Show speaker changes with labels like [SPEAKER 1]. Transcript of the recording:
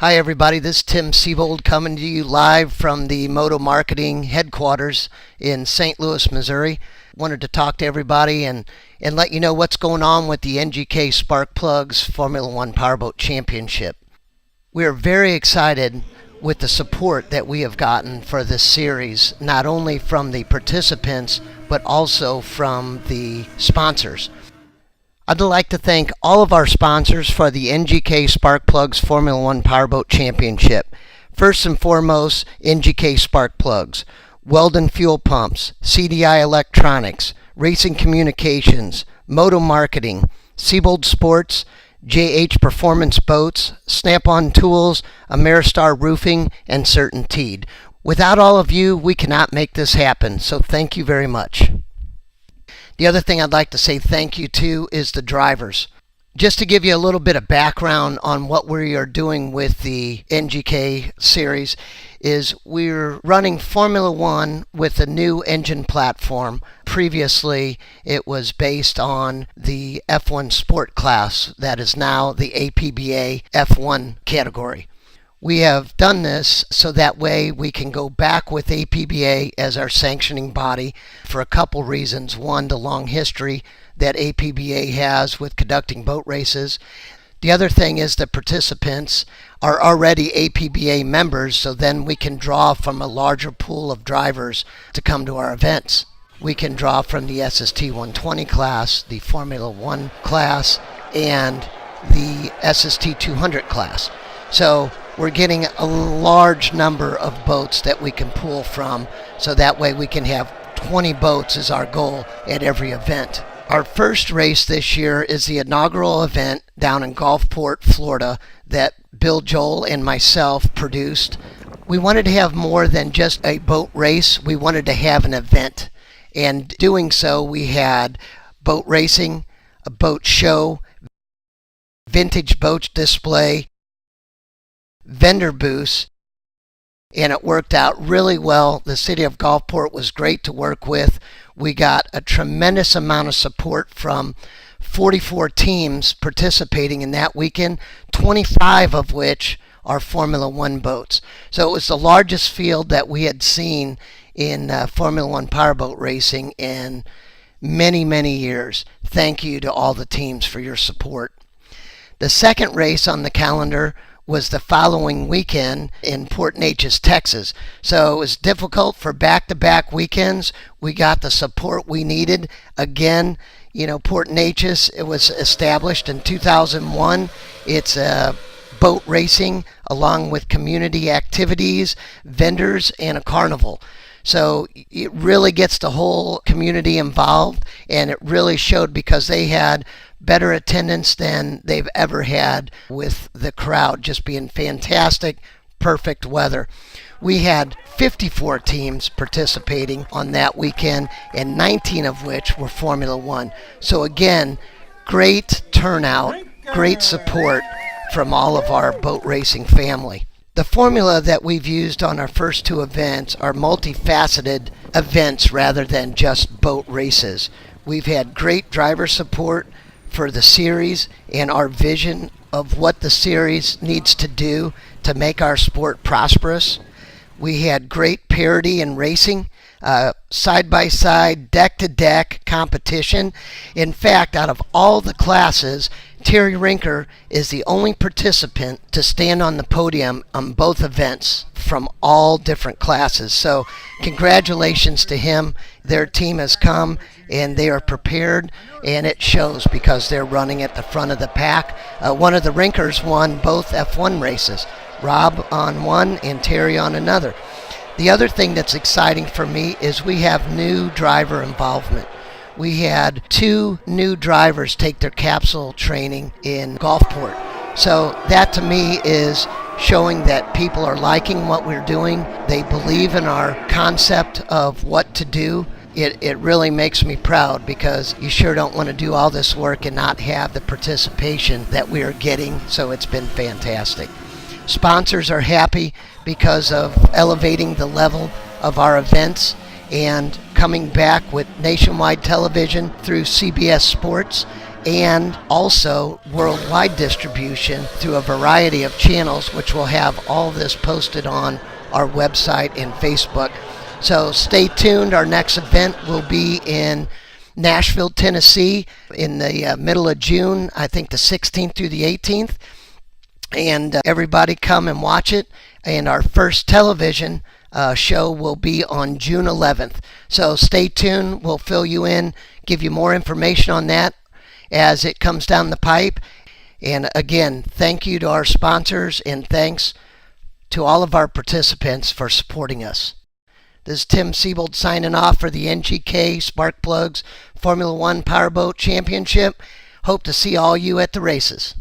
[SPEAKER 1] Hi everybody, this is Tim Seebold coming to you live from the Moto Marketing headquarters in St. Louis, Missouri. Wanted to talk to everybody and let you know what's going on with the NGK Spark Plugs Formula 1 Powerboat Championship. We are very excited with the support that we have gotten for this series, not only from the participants, but also from the sponsors. I'd like to thank all of our sponsors for the NGK Spark Plugs Formula 1 Powerboat Championship. First and foremost, NGK Spark Plugs, Weldon Fuel Pumps, CDI Electronics, Racing Communications, Moto Marketing, Seebold Sports, JH Performance Boats, Snap-on Tools, Ameristar Roofing, and CertainTeed. Without all of you, we cannot make this happen, so thank you very much. The other thing I'd like to say thank you to is the drivers. Just to give you a little bit of background on what we are doing with the NGK series is we're running Formula 1 with a new engine platform. Previously, it was based on the F1 Sport class that is now the APBA F1 category. We have done this so that way we can go back with APBA as our sanctioning body for a couple reasons. One, the long history that APBA has with conducting boat races. The other thing is the participants are already APBA members, so then we can draw from a larger pool of drivers to come to our events. We can draw from the SST 120 class, the Formula 1 class, and the SST 200 class. So we're getting a large number of boats that we can pull from, so that way we can have 20 boats is our goal at every event. Our first race this year is the inaugural event down in Gulfport, Florida, that Bill Joel and myself produced. We wanted to have more than just a boat race. We wanted to have an event. And doing so, we had boat racing, a boat show, vintage boat display, vendor booths, and it worked out really well. The city of Gulfport was great to work with. We got a tremendous amount of support from 44 teams participating in that weekend, 25 of which are Formula 1 boats. So it was the largest field that we had seen in Formula 1 powerboat racing in many, many years. Thank you to all the teams for your support. The second race on the calendar was the following weekend in Port Neches, Texas. So it was difficult for back-to-back weekends. We got the support we needed. Again, Port Neches, it was established in 2001. It's boat racing along with community activities, vendors, and a carnival. So it really gets the whole community involved, and it really showed because they had better attendance than they've ever had, with the crowd just being fantastic, perfect weather. We had 54 teams participating on that weekend, and 19 of which were Formula 1. So again, great turnout, great support from all of our boat racing family. The formula that we've used on our first two events are multifaceted events rather than just boat races. We've had great driver support for the series and our vision of what the series needs to do to make our sport prosperous. We had great parity in racing, side-by-side, deck-to-deck competition. In fact, out of all the classes, Terry Rinker is the only participant to stand on the podium on both events from all different classes. So congratulations to him. Their team has come and they are prepared, and it shows because they're running at the front of the pack. One of the Rinkers won both F1 races, Rob on one and Terry on another. The other thing that's exciting for me is we have new driver involvement. We had 2 new drivers take their capsule training in Gulfport. So that to me is showing that people are liking what we're doing. They believe in our concept of what to do. It really makes me proud, because you sure don't want to do all this work and not have the participation that we are getting. So it's been fantastic. Sponsors are happy because of elevating the level of our events and coming back with nationwide television through CBS Sports and also worldwide distribution through a variety of channels, which will have all this posted on our website and Facebook. So stay tuned. Our next event will be in Nashville, Tennessee in the middle of June, I think the 16th through the 18th. And everybody come and watch it. And our first television show will be on June 11th. So stay tuned. We'll fill you in, give you more information on that as it comes down the pipe. And again, thank you to our sponsors, and thanks to all of our participants for supporting us. This is Tim Seebold signing off for the NGK Spark Plugs Formula One Powerboat Championship. Hope to see all you at the races.